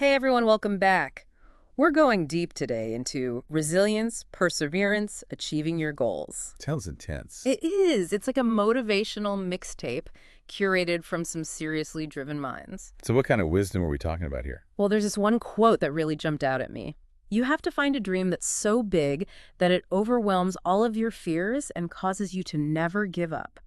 Hey everyone, welcome back. We're going deep today into resilience, perseverance, achieving your goals. Sounds intense. It is. It's like a motivational mixtape curated from some seriously driven minds. So what kind of wisdom are we talking about here? Well, there's this one quote that really jumped out at me. You have to find a dream that's so big that it overwhelms all of your fears and causes you to never give up.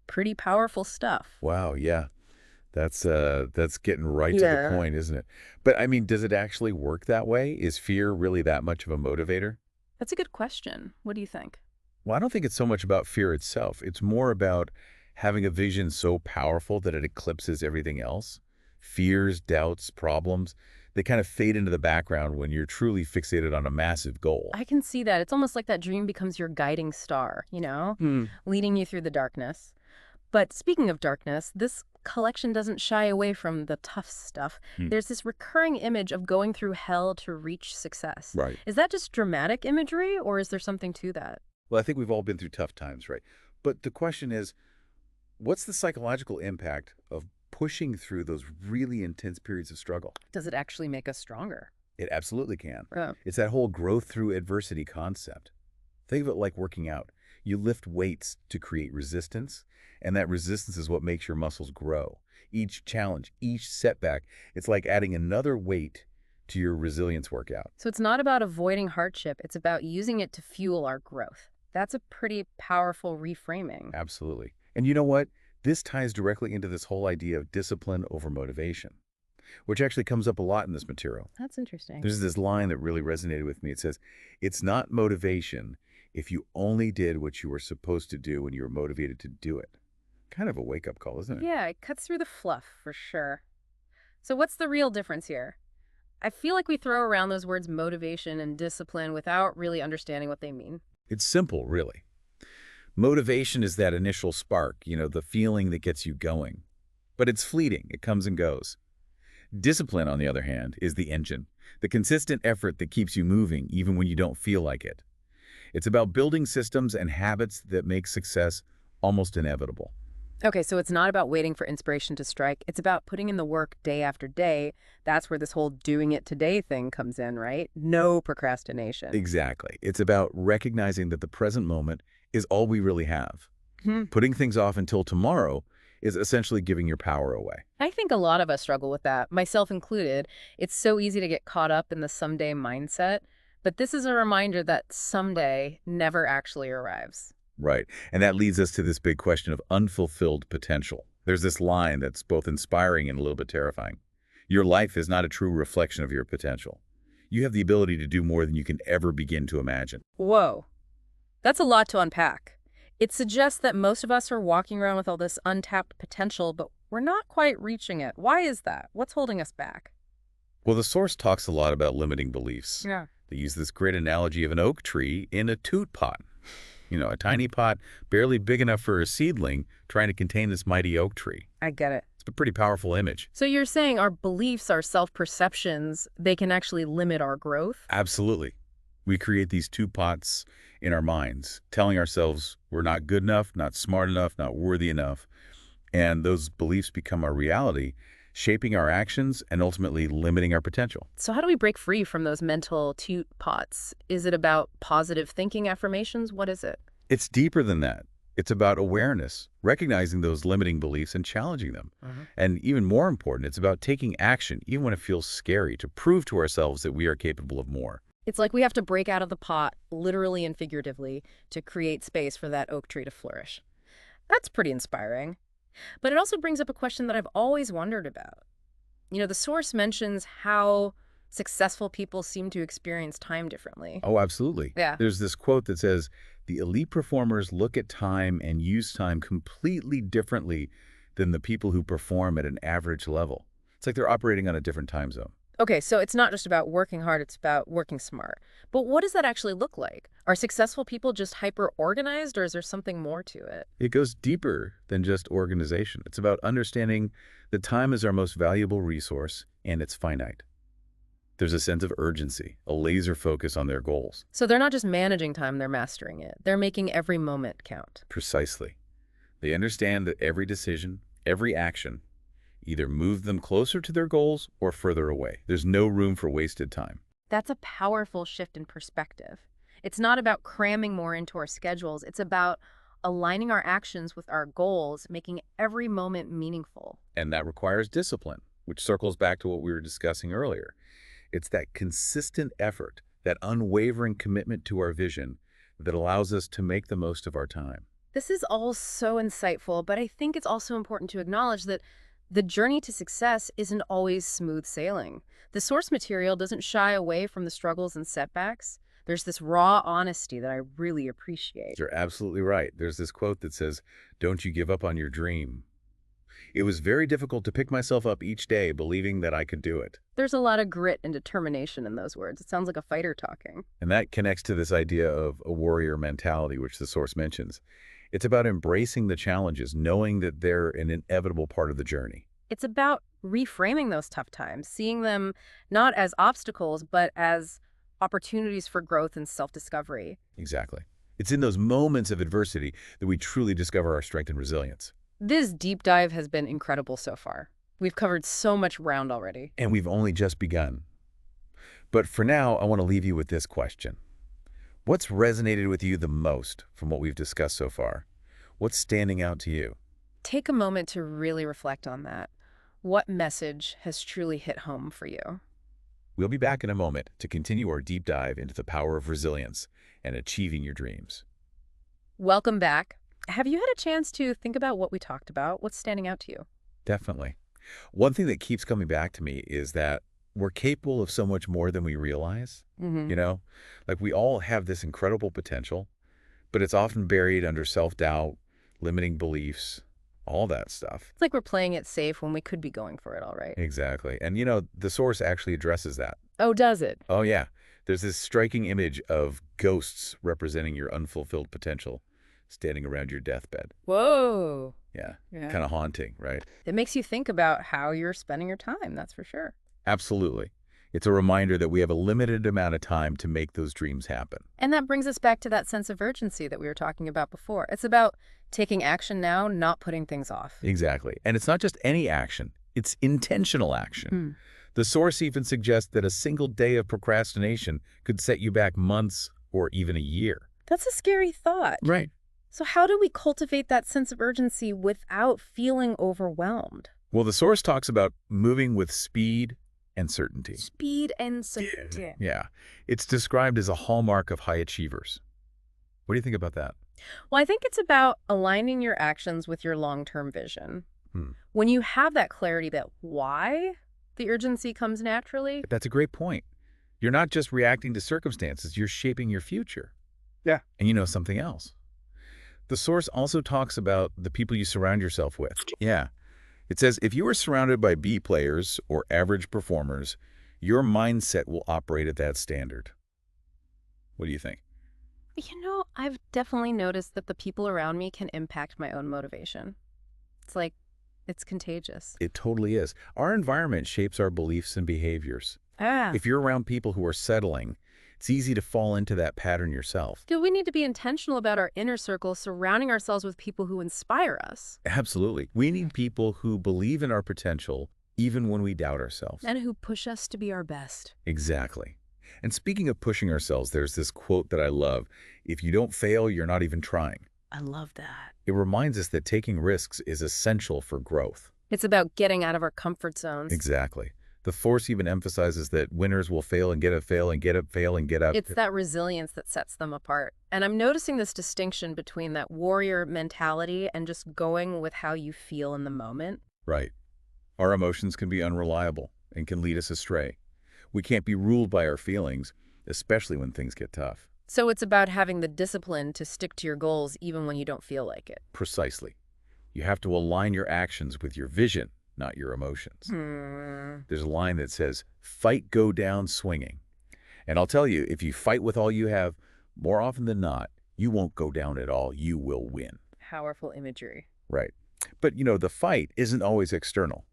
Pretty powerful stuff. Wow, yeah. That's getting right to the Yeah. point, isn't it? But I mean, does it actually work that way? Is fear really that much of a motivator? That's a good question. What do you think? Well, I don't think it's so much about fear itself. It's more about having a vision so powerful that it eclipses everything else. Fears, doubts, problems, they kind of fade into the background when you're truly fixated on a massive goal. I can see that. It's almost like that dream becomes your guiding star, Hmm. leading you through the darkness. But speaking of darkness, this collection doesn't shy away from the tough stuff. Hmm. There's this recurring image of going through hell to reach success. Right. Is that just dramatic imagery, or is there something to that? Well, I think we've all been through tough times, right? But the question is, what's the psychological impact of pushing through those really intense periods of struggle? Does it actually make us stronger? It absolutely can. Oh. It's that whole growth through adversity concept. Think of it like working out. You lift weights to create resistance, and that resistance is what makes your muscles grow. Each challenge, each setback, it's like adding another weight to your resilience workout. So it's not about avoiding hardship, it's about using it to fuel our growth. That's a pretty powerful reframing. Absolutely. And you know what? This ties directly into this whole idea of discipline over motivation, which actually comes up a lot in this material. That's interesting. There's this line that really resonated with me. It says, "It's not motivation if you only did what you were supposed to do when you were motivated to do it." Kind of a wake-up call, isn't it? Yeah, it cuts through the fluff for sure. So what's the real difference here? I feel like we throw around those words motivation and discipline without really understanding what they mean. It's simple, really. Motivation is that initial spark, the feeling that gets you going. But it's fleeting. It comes and goes. Discipline, on the other hand, is the engine, the consistent effort that keeps you moving even when you don't feel like it. It's about building systems and habits that make success almost inevitable. Okay, so it's not about waiting for inspiration to strike. It's about putting in the work day after day. That's where this whole doing it today thing comes in, right? No procrastination. Exactly. It's about recognizing that the present moment is all we really have. Hmm. Putting things off until tomorrow is essentially giving your power away. I think a lot of us struggle with that, myself included. It's so easy to get caught up in the someday mindset. But this is a reminder that someday never actually arrives. Right. And that leads us to this big question of unfulfilled potential. There's this line that's both inspiring and a little bit terrifying. Your life is not a true reflection of your potential. You have the ability to do more than you can ever begin to imagine. Whoa, that's a lot to unpack. It suggests that most of us are walking around with all this untapped potential, but we're not quite reaching it. Why is that? What's holding us back? Well, the source talks a lot about limiting beliefs. Yeah. They use this great analogy of an oak tree in a toot pot. A tiny pot, barely big enough for a seedling, trying to contain this mighty oak tree. I get it. It's a pretty powerful image. So you're saying our beliefs, our self-perceptions, they can actually limit our growth? Absolutely. We create these two pots in our minds, telling ourselves we're not good enough, not smart enough, not worthy enough. And those beliefs become our reality, shaping our actions and ultimately limiting our potential. So how do we break free from those mental toot pots? Is it about positive thinking affirmations? What is it? It's deeper than that. It's about awareness, recognizing those limiting beliefs and challenging them. And even more important, it's about taking action, even when it feels scary, to prove to ourselves that we are capable of more. It's like we have to break out of the pot, literally and figuratively, to create space for that oak tree to flourish. That's pretty inspiring. But it also brings up a question that I've always wondered about. The source mentions how successful people seem to experience time differently. Oh, absolutely. Yeah. There's this quote that says, "The elite performers look at time and use time completely differently than the people who perform at an average level." It's like they're operating on a different time zone. Okay, so it's not just about working hard, it's about working smart. But what does that actually look like? Are successful people just hyper-organized, or is there something more to it? It goes deeper than just organization. It's about understanding that time is our most valuable resource and it's finite. There's a sense of urgency, a laser focus on their goals. So they're not just managing time, they're mastering it. They're making every moment count. Precisely. They understand that every decision, every action, either move them closer to their goals or further away. There's no room for wasted time. That's a powerful shift in perspective. It's not about cramming more into our schedules. It's about aligning our actions with our goals, making every moment meaningful. And that requires discipline, which circles back to what we were discussing earlier. It's that consistent effort, that unwavering commitment to our vision that allows us to make the most of our time. This is all so insightful, but I think it's also important to acknowledge that the journey to success isn't always smooth sailing. The source material doesn't shy away from the struggles and setbacks. There's this raw honesty that I really appreciate. You're absolutely right. There's this quote that says, "Don't you give up on your dream." It was very difficult to pick myself up each day believing that I could do it. There's a lot of grit and determination in those words. It sounds like a fighter talking. And that connects to this idea of a warrior mentality, which the source mentions. It's about embracing the challenges, knowing that they're an inevitable part of the journey. It's about reframing those tough times, seeing them not as obstacles, but as opportunities for growth and self-discovery. Exactly. It's in those moments of adversity that we truly discover our strength and resilience. This deep dive has been incredible so far. We've covered so much ground already. And we've only just begun. But for now, I want to leave you with this question. What's resonated with you the most from what we've discussed so far? What's standing out to you? Take a moment to really reflect on that. What message has truly hit home for you? We'll be back in a moment to continue our deep dive into the power of resilience and achieving your dreams. Welcome back. Have you had a chance to think about what we talked about? What's standing out to you? Definitely. One thing that keeps coming back to me is that we're capable of so much more than we realize. Mm-hmm. Like we all have this incredible potential, but it's often buried under self-doubt, limiting beliefs, all that stuff. It's like we're playing it safe when we could be going for it, all right. Exactly. And the source actually addresses that. Oh, does it? Oh, yeah. There's this striking image of ghosts representing your unfulfilled potential standing around your deathbed. Whoa. Yeah. Yeah. Kind of haunting, right? It makes you think about how you're spending your time, that's for sure. Absolutely. It's a reminder that we have a limited amount of time to make those dreams happen. And that brings us back to that sense of urgency that we were talking about before. It's about taking action now, not putting things off. Exactly. And it's not just any action. It's intentional action. Hmm. The source even suggests that a single day of procrastination could set you back months or even a year. That's a scary thought. Right. So how do we cultivate that sense of urgency without feeling overwhelmed? Well, the source talks about moving with speed and certainty. Speed and certainty. Yeah. It's described as a hallmark of high achievers. What do you think about that? Well, I think it's about aligning your actions with your long-term vision. Hmm. When you have that clarity about why, the urgency comes naturally. That's a great point. You're not just reacting to circumstances, you're shaping your future. Yeah. And you know something else. The source also talks about the people you surround yourself with. Yeah. It says, if you are surrounded by B players or average performers, your mindset will operate at that standard. What do you think? I've definitely noticed that the people around me can impact my own motivation. It's contagious. It totally is. Our environment shapes our beliefs and behaviors. Ah. If you're around people who are settling, it's easy to fall into that pattern yourself. Do we need to be intentional about our inner circle, surrounding ourselves with people who inspire us? Absolutely. We need people who believe in our potential even when we doubt ourselves. And who push us to be our best. Exactly. And speaking of pushing ourselves, there's this quote that I love. If you don't fail, you're not even trying. I love that. It reminds us that taking risks is essential for growth. It's about getting out of our comfort zones. Exactly. The force even emphasizes that winners will fail and get up, fail and get up, fail and get up. It's that resilience that sets them apart. And I'm noticing this distinction between that warrior mentality and just going with how you feel in the moment. Right. Our emotions can be unreliable and can lead us astray. We can't be ruled by our feelings, especially when things get tough. So it's about having the discipline to stick to your goals even when you don't feel like it. Precisely. You have to align your actions with your vision, not your emotions. There's a line that says, fight go down swinging. And I'll tell you, if you fight with all you have, more often than not, you won't go down at all. You will win. Powerful imagery. Right. But, the fight isn't always external.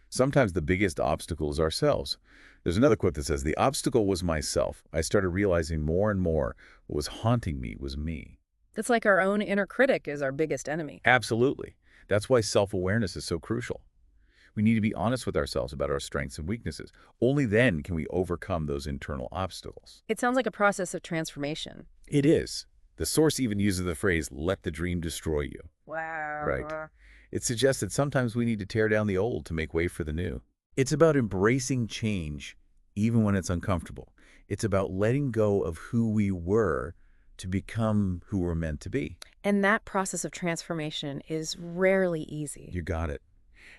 Sometimes the biggest obstacle is ourselves. There's another quote that says, the obstacle was myself. I started realizing more and more what was haunting me was me. It's like our own inner critic is our biggest enemy. Absolutely. That's why self-awareness is so crucial. We need to be honest with ourselves about our strengths and weaknesses. Only then can we overcome those internal obstacles. It sounds like a process of transformation. It is. The source even uses the phrase, let the dream destroy you. Right. Wow. It suggests that sometimes we need to tear down the old to make way for the new. It's about embracing change, even when it's uncomfortable. It's about letting go of who we were to become who we're meant to be. And that process of transformation is rarely easy. You got it.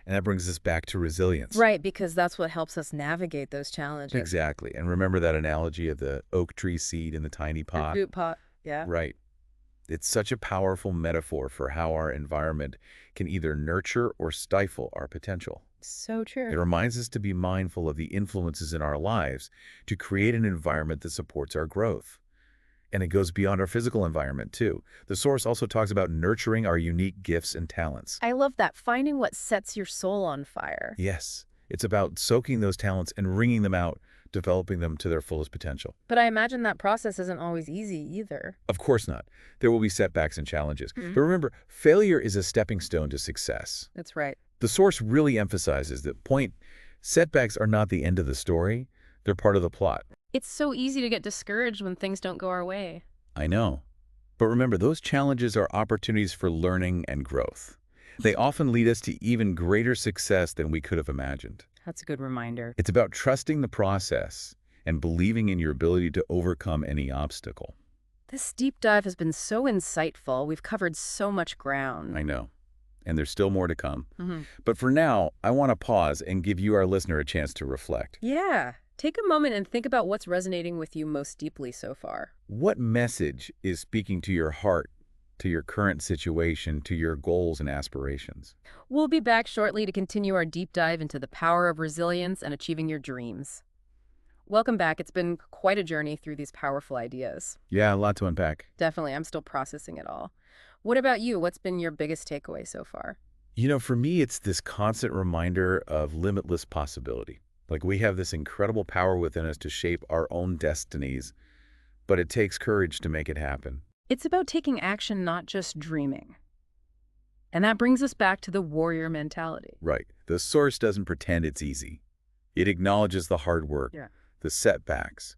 And that brings us back to resilience. Right, because that's what helps us navigate those challenges. Exactly. And remember that analogy of the oak tree seed in the tiny The pot? fruit pot, yeah. Right. It's such a powerful metaphor for how our environment can either nurture or stifle our potential. So It true. reminds us to be mindful of the influences in our lives to create an environment that supports our growth. And it goes beyond our physical environment, too. The source also talks about nurturing our unique gifts and talents. I love that, finding what sets your soul on fire. Yes, it's about soaking those talents and wringing them out, developing them to their fullest potential. But I imagine that process isn't always easy either. Of course not. There will be setbacks and challenges. Mhm. But remember, failure is a stepping stone to success. That's right. The source really emphasizes that setbacks are not the end of the story. They're part of the plot. It's so easy to get discouraged when things don't go our way. I know. But remember, those challenges are opportunities for learning and growth. They often lead us to even greater success than we could have imagined. That's a good reminder. It's about trusting the process and believing in your ability to overcome any obstacle. This deep dive has been so insightful. We've covered so much ground. I know. And there's still more to come. Mhm. But for now, I want to pause and give you, our listener, a chance to reflect. Yeah. Take a moment and think about what's resonating with you most deeply so far. What message is speaking to your heart, to your current situation, to your goals and aspirations? We'll be back shortly to continue our deep dive into the power of resilience and achieving your dreams. Welcome back. It's been quite a journey through these powerful ideas. Yeah, a lot to unpack. Definitely, I'm still processing it all. What about you? What's been your biggest takeaway so far? For me, it's this constant reminder of limitless possibility. Like, we have this incredible power within us to shape our own destinies, but it takes courage to make it happen. It's about taking action, not just dreaming. And that brings us back to the warrior mentality. Right. The source doesn't pretend it's easy. It acknowledges the hard work, Yeah. the setbacks,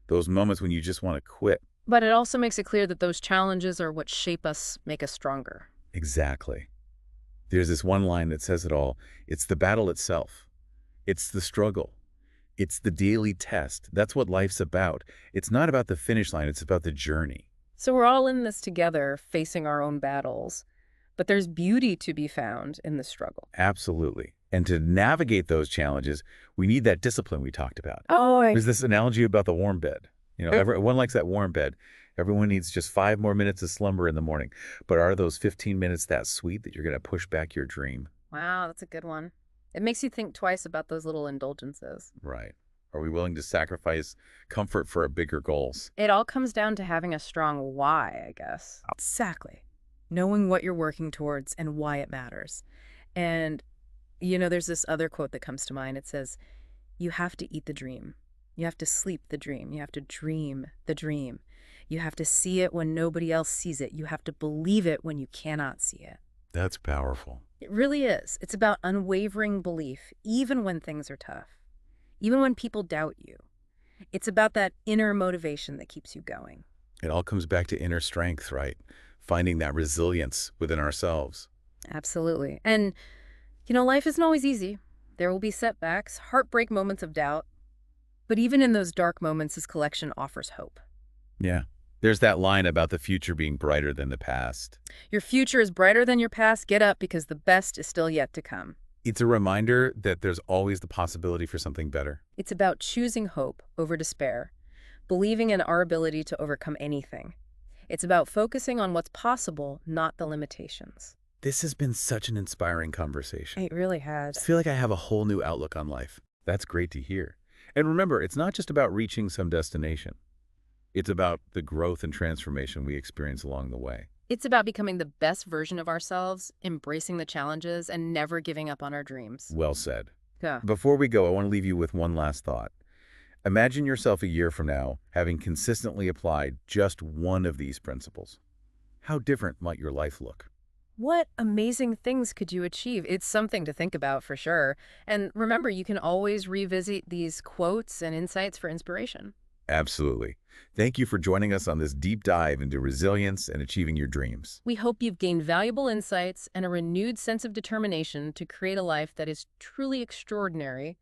those moments when you just want to quit. But it also makes it clear that those challenges are what shape us, make us stronger. Exactly. There's this one line that says it all. It's the battle itself. It's the struggle. It's the daily test. That's what life's about. It's not about the finish line. It's about the journey. So we're all in this together, facing our own battles. But there's beauty to be found in the struggle. Absolutely. And to navigate those challenges, we need that discipline we talked about. Oh, There's this analogy about the warm bed. Everyone likes that warm bed. Everyone needs just 5 more minutes of slumber in the morning. But are those 15 minutes that sweet that you're going to push back your dream? wow, that's a good one. It makes you think twice about those little indulgences. Right. Are we willing to sacrifice comfort for our bigger goals? It all comes down to having a strong why, I guess. Exactly. Knowing what you're working towards and why it matters. And, there's this other quote that comes to mind. It says, you have to eat the dream. You have to sleep the dream. You have to dream the dream. You have to see it when nobody else sees it. You have to believe it when you cannot see it. That's powerful. It really is. It's about unwavering belief, even when things are tough, even when people doubt you. It's about that inner motivation that keeps you going. It all comes back to inner strength, right? Finding that resilience within ourselves. Absolutely. And, life isn't always easy. There will be setbacks, heartbreak moments of doubt. But even in those dark moments, this collection offers hope. Yeah. There's that line about the future being brighter than the past. Your future is brighter than your past. Get up because the best is still yet to come. It's a reminder that there's always the possibility for something better. It's about choosing hope over despair, believing in our ability to overcome anything. It's about focusing on what's possible, not the limitations. This has been such an inspiring conversation. It really has. I feel like I have a whole new outlook on life. That's great to hear. And remember, it's not just about reaching some destination. It's about the growth and transformation we experience along the way. It's about becoming the best version of ourselves, embracing the challenges, and never giving up on our dreams. Well said. Yeah. Before we go, I want to leave you with one last thought. Imagine yourself a year from now having consistently applied just one of these principles. How different might your life look? What amazing things could you achieve? It's something to think about for sure. And remember, you can always revisit these quotes and insights for inspiration. Absolutely. Thank you for joining us on this deep dive into resilience and achieving your dreams. We hope you've gained valuable insights and a renewed sense of determination to create a life that is truly extraordinary